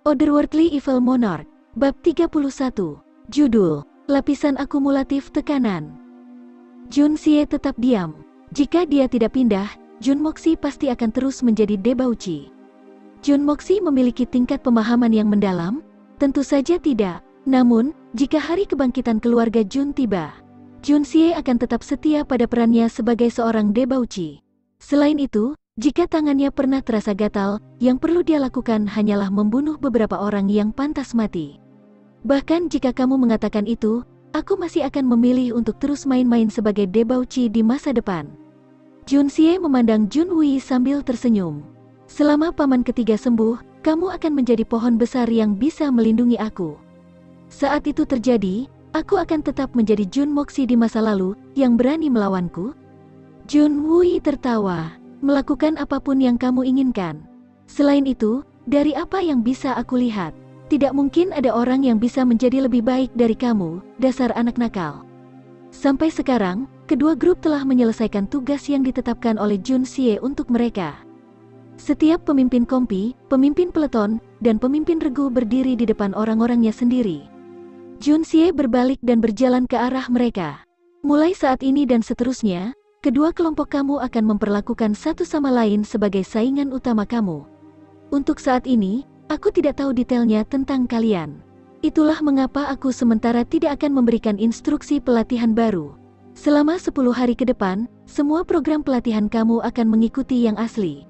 Otherworldly Evil Monarch, Bab 31, Judul, Lapisan Akumulatif Tekanan. Jun Xie tetap diam. Jika dia tidak pindah, Jun Moxi pasti akan terus menjadi debauci. Jun Moxi memiliki tingkat pemahaman yang mendalam? Tentu saja tidak. Namun, jika hari kebangkitan keluarga Jun tiba, Jun Xie akan tetap setia pada perannya sebagai seorang debauci. Selain itu, jika tangannya pernah terasa gatal, yang perlu dia lakukan hanyalah membunuh beberapa orang yang pantas mati. Bahkan jika kamu mengatakan itu, aku masih akan memilih untuk terus main-main sebagai debauci di masa depan. Jun Xie memandang Jun Wei sambil tersenyum. Selama paman ketiga sembuh, kamu akan menjadi pohon besar yang bisa melindungi aku. Saat itu terjadi, aku akan tetap menjadi Jun Moxi di masa lalu, yang berani melawanku. Jun Wei tertawa. Melakukan apapun yang kamu inginkan. Selain itu, dari apa yang bisa aku lihat, tidak mungkin ada orang yang bisa menjadi lebih baik dari kamu, dasar anak nakal. Sampai sekarang, kedua grup telah menyelesaikan tugas yang ditetapkan oleh Jun Xie untuk mereka. Setiap pemimpin kompi, pemimpin peleton, dan pemimpin regu berdiri di depan orang-orangnya sendiri. Jun Xie berbalik dan berjalan ke arah mereka. Mulai saat ini dan seterusnya, kedua kelompok kamu akan memperlakukan satu sama lain sebagai saingan utama kamu. Untuk saat ini, aku tidak tahu detailnya tentang kalian. Itulah mengapa aku sementara tidak akan memberikan instruksi pelatihan baru. Selama 10 hari ke depan, semua program pelatihan kamu akan mengikuti yang asli.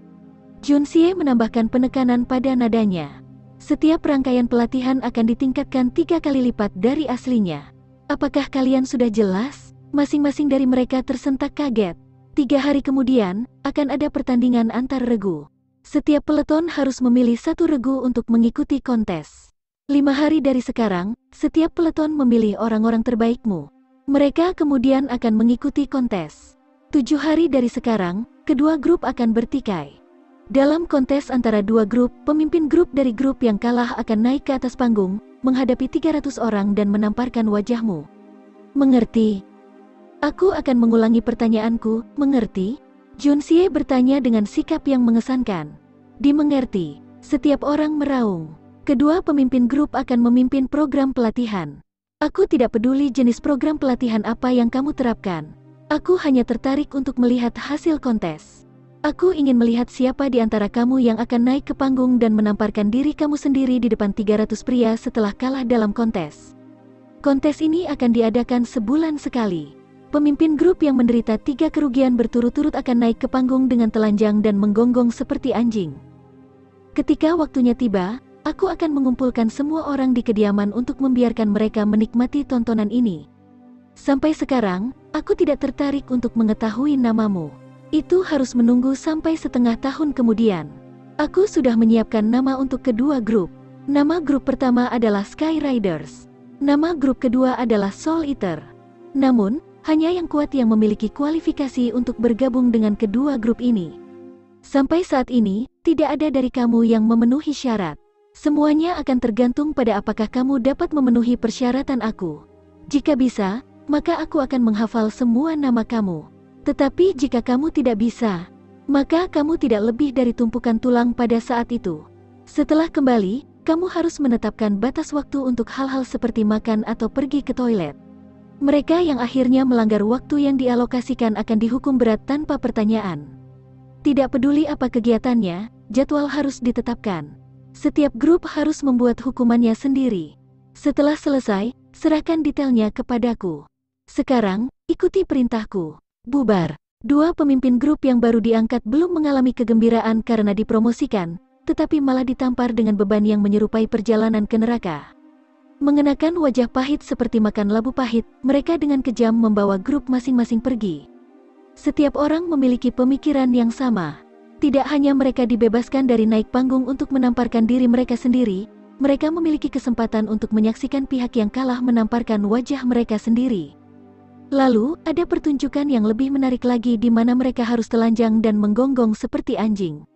Jun Xie menambahkan penekanan pada nadanya. Setiap rangkaian pelatihan akan ditingkatkan 3 kali lipat dari aslinya. Apakah kalian sudah jelas? Masing-masing dari mereka tersentak kaget. 3 hari kemudian, akan ada pertandingan antar regu. Setiap peleton harus memilih satu regu untuk mengikuti kontes. 5 hari dari sekarang, setiap peleton memilih orang-orang terbaikmu. Mereka kemudian akan mengikuti kontes. 7 hari dari sekarang, kedua grup akan bertikai. Dalam kontes antara dua grup, pemimpin grup dari grup yang kalah akan naik ke atas panggung, menghadapi 300 orang dan menamparkan wajahmu. Mengerti? Aku akan mengulangi pertanyaanku, mengerti? Jun Xie bertanya dengan sikap yang mengesankan. Dimengerti. Setiap orang meraung. Kedua pemimpin grup akan memimpin program pelatihan. Aku tidak peduli jenis program pelatihan apa yang kamu terapkan. Aku hanya tertarik untuk melihat hasil kontes. Aku ingin melihat siapa di antara kamu yang akan naik ke panggung dan menamparkan diri kamu sendiri di depan 300 pria setelah kalah dalam kontes. Kontes ini akan diadakan sebulan sekali. Pemimpin grup yang menderita 3 kerugian berturut-turut akan naik ke panggung dengan telanjang dan menggonggong seperti anjing. Ketika waktunya tiba, aku akan mengumpulkan semua orang di kediaman untuk membiarkan mereka menikmati tontonan ini. Sampai sekarang, aku tidak tertarik untuk mengetahui namamu. Itu harus menunggu sampai setengah tahun kemudian. Aku sudah menyiapkan nama untuk kedua grup. Nama grup pertama adalah Sky Riders. Nama grup kedua adalah Soul Eater. Namun, hanya yang kuat yang memiliki kualifikasi untuk bergabung dengan kedua grup ini. Sampai saat ini, tidak ada dari kamu yang memenuhi syarat. Semuanya akan tergantung pada apakah kamu dapat memenuhi persyaratan aku. Jika bisa, maka aku akan menghafal semua nama kamu. Tetapi jika kamu tidak bisa, maka kamu tidak lebih dari tumpukan tulang pada saat itu. Setelah kembali, kamu harus menetapkan batas waktu untuk hal-hal seperti makan atau pergi ke toilet. Mereka yang akhirnya melanggar waktu yang dialokasikan akan dihukum berat tanpa pertanyaan. Tidak peduli apa kegiatannya, jadwal harus ditetapkan. Setiap grup harus membuat hukumannya sendiri. Setelah selesai, serahkan detailnya kepadaku. Sekarang, ikuti perintahku. Bubar. 2 pemimpin grup yang baru diangkat belum mengalami kegembiraan karena dipromosikan, tetapi malah ditampar dengan beban yang menyerupai perjalanan ke neraka. Mengenakan wajah pahit seperti makan labu pahit, mereka dengan kejam membawa grup masing-masing pergi. Setiap orang memiliki pemikiran yang sama. Tidak hanya mereka dibebaskan dari naik panggung untuk menamparkan diri mereka sendiri, mereka memiliki kesempatan untuk menyaksikan pihak yang kalah menamparkan wajah mereka sendiri. Lalu, ada pertunjukan yang lebih menarik lagi di mana mereka harus telanjang dan menggonggong seperti anjing.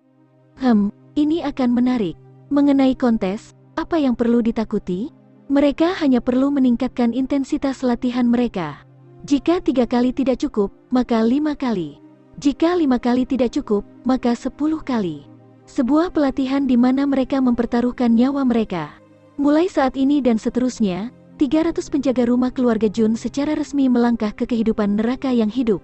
Ini akan menarik. Mengenai kontes, apa yang perlu ditakuti? Mereka hanya perlu meningkatkan intensitas latihan mereka. Jika 3 kali tidak cukup, maka 5 kali. Jika 5 kali tidak cukup, maka 10 kali. Sebuah pelatihan di mana mereka mempertaruhkan nyawa mereka. Mulai saat ini dan seterusnya, 300 penjaga rumah keluarga Jun secara resmi melangkah ke kehidupan neraka yang hidup.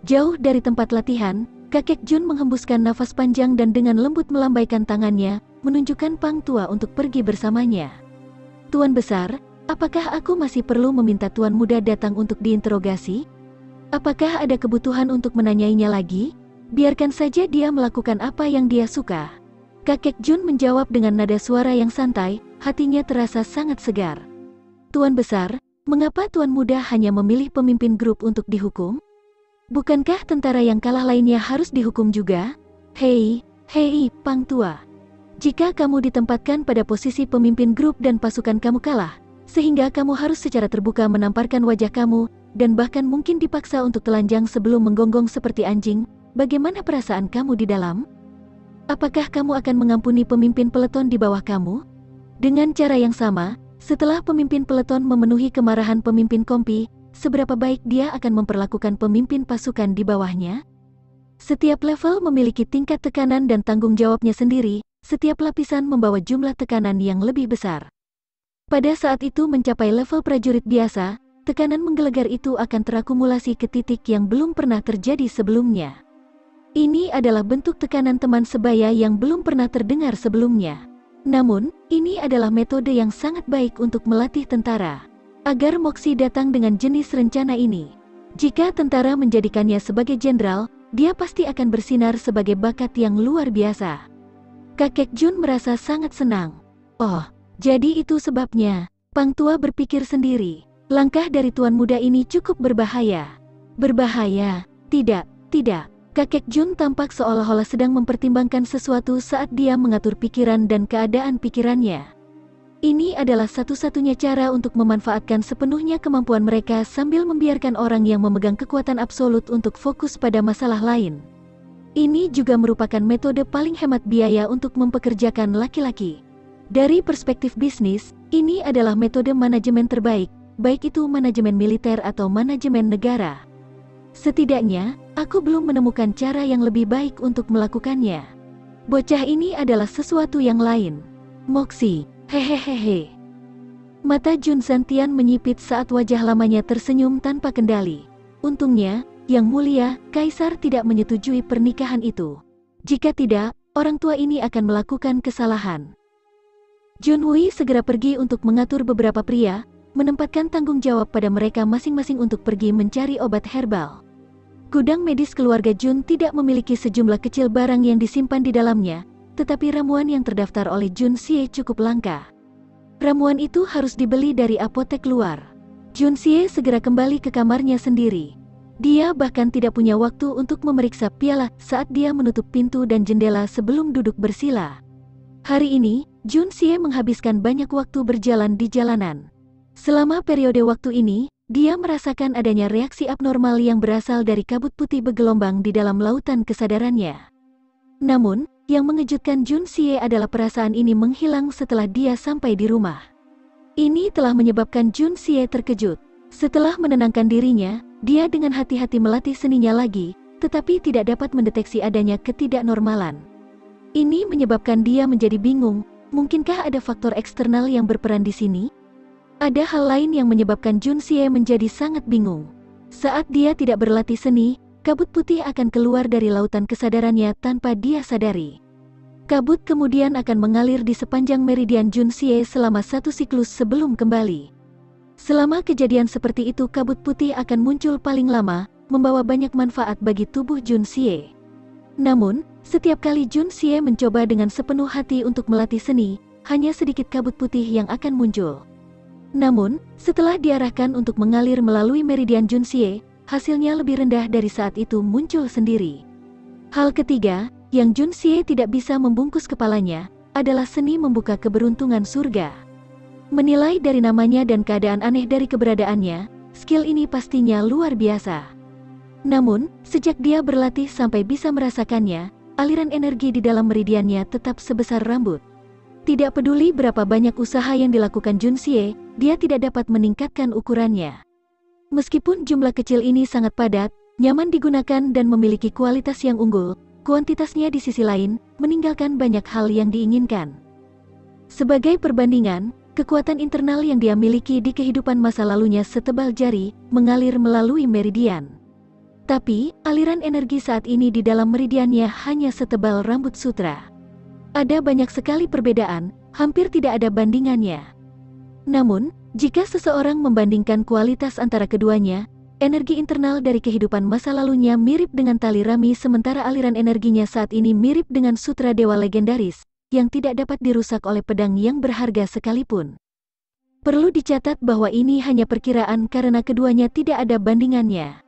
Jauh dari tempat latihan, kakek Jun menghembuskan nafas panjang dan dengan lembut melambaikan tangannya, menunjukkan Pang Tua untuk pergi bersamanya. Tuan Besar, apakah aku masih perlu meminta Tuan Muda datang untuk diinterogasi? Apakah ada kebutuhan untuk menanyainya lagi? Biarkan saja dia melakukan apa yang dia suka. Kakek Jun menjawab dengan nada suara yang santai, hatinya terasa sangat segar. Tuan Besar, mengapa Tuan Muda hanya memilih pemimpin grup untuk dihukum? Bukankah tentara yang kalah lainnya harus dihukum juga? Hei, Pang Tua. Jika kamu ditempatkan pada posisi pemimpin grup dan pasukan kamu kalah, sehingga kamu harus secara terbuka menamparkan wajah kamu, dan bahkan mungkin dipaksa untuk telanjang sebelum menggonggong seperti anjing, bagaimana perasaan kamu di dalam? Apakah kamu akan mengampuni pemimpin peleton di bawah kamu? Dengan cara yang sama, setelah pemimpin peleton memenuhi kemarahan pemimpin kompi, seberapa baik dia akan memperlakukan pemimpin pasukan di bawahnya? Setiap level memiliki tingkat tekanan dan tanggung jawabnya sendiri, setiap lapisan membawa jumlah tekanan yang lebih besar. Pada saat itu mencapai level prajurit biasa, tekanan menggelegar itu akan terakumulasi ke titik yang belum pernah terjadi sebelumnya. Ini adalah bentuk tekanan teman sebaya yang belum pernah terdengar sebelumnya. Namun, ini adalah metode yang sangat baik untuk melatih tentara. Agar Moxie datang dengan jenis rencana ini. Jika tentara menjadikannya sebagai jenderal, dia pasti akan bersinar sebagai bakat yang luar biasa. Kakek Jun merasa sangat senang. Oh, jadi itu sebabnya. Pang Tua berpikir sendiri. Langkah dari Tuan Muda ini cukup berbahaya. Berbahaya? Tidak. Kakek Jun tampak seolah-olah sedang mempertimbangkan sesuatu saat dia mengatur pikiran dan keadaan pikirannya. Ini adalah satu-satunya cara untuk memanfaatkan sepenuhnya kemampuan mereka sambil membiarkan orang yang memegang kekuatan absolut untuk fokus pada masalah lain. Ini juga merupakan metode paling hemat biaya untuk mempekerjakan laki-laki. Dari perspektif bisnis, ini adalah metode manajemen terbaik, baik itu manajemen militer atau manajemen negara. Setidaknya, aku belum menemukan cara yang lebih baik untuk melakukannya. Bocah ini adalah sesuatu yang lain. Moxie, hehehehe. Mata Jun Zantian menyipit saat wajah lamanya tersenyum tanpa kendali. Untungnya, Yang Mulia, Kaisar tidak menyetujui pernikahan itu. Jika tidak, orang tua ini akan melakukan kesalahan. Jun Hui segera pergi untuk mengatur beberapa pria, menempatkan tanggung jawab pada mereka masing-masing untuk pergi mencari obat herbal. Gudang medis keluarga Jun tidak memiliki sejumlah kecil barang yang disimpan di dalamnya, tetapi ramuan yang terdaftar oleh Jun Xie cukup langka. Ramuan itu harus dibeli dari apotek luar. Jun Xie segera kembali ke kamarnya sendiri. Dia bahkan tidak punya waktu untuk memeriksa piala saat dia menutup pintu dan jendela sebelum duduk bersila. Hari ini, Jun Xie menghabiskan banyak waktu berjalan di jalanan. Selama periode waktu ini, dia merasakan adanya reaksi abnormal yang berasal dari kabut putih bergelombang di dalam lautan kesadarannya. Namun, yang mengejutkan Jun Xie adalah perasaan ini menghilang setelah dia sampai di rumah. Ini telah menyebabkan Jun Xie terkejut. Setelah menenangkan dirinya, dia dengan hati-hati melatih seninya lagi, tetapi tidak dapat mendeteksi adanya ketidaknormalan. Ini menyebabkan dia menjadi bingung, mungkinkah ada faktor eksternal yang berperan di sini? Ada hal lain yang menyebabkan Jun Xie menjadi sangat bingung. Saat dia tidak berlatih seni, kabut putih akan keluar dari lautan kesadarannya tanpa dia sadari. Kabut kemudian akan mengalir di sepanjang meridian Jun Xie selama satu siklus sebelum kembali. Selama kejadian seperti itu, kabut putih akan muncul paling lama, membawa banyak manfaat bagi tubuh Jun Xie. Namun, setiap kali Jun Xie mencoba dengan sepenuh hati untuk melatih seni, hanya sedikit kabut putih yang akan muncul. Namun, setelah diarahkan untuk mengalir melalui meridian Jun Xie, hasilnya lebih rendah dari saat itu muncul sendiri. Hal ketiga, yang Jun Xie tidak bisa membungkus kepalanya, adalah seni membuka keberuntungan surga. Menilai dari namanya dan keadaan aneh dari keberadaannya, skill ini pastinya luar biasa. Namun, sejak dia berlatih sampai bisa merasakannya, aliran energi di dalam meridiannya tetap sebesar rambut. Tidak peduli berapa banyak usaha yang dilakukan Jun Xie, dia tidak dapat meningkatkan ukurannya. Meskipun jumlah kecil ini sangat padat, nyaman digunakan dan memiliki kualitas yang unggul, kuantitasnya di sisi lain, meninggalkan banyak hal yang diinginkan. Sebagai perbandingan, kekuatan internal yang dia miliki di kehidupan masa lalunya setebal jari, mengalir melalui meridian. Tapi, aliran energi saat ini di dalam meridiannya hanya setebal rambut sutra. Ada banyak sekali perbedaan, hampir tidak ada bandingannya. Namun, jika seseorang membandingkan kualitas antara keduanya, energi internal dari kehidupan masa lalunya mirip dengan tali rami sementara aliran energinya saat ini mirip dengan sutra dewa legendaris, yang tidak dapat dirusak oleh pedang yang berharga sekalipun. Perlu dicatat bahwa ini hanya perkiraan karena keduanya tidak ada bandingannya.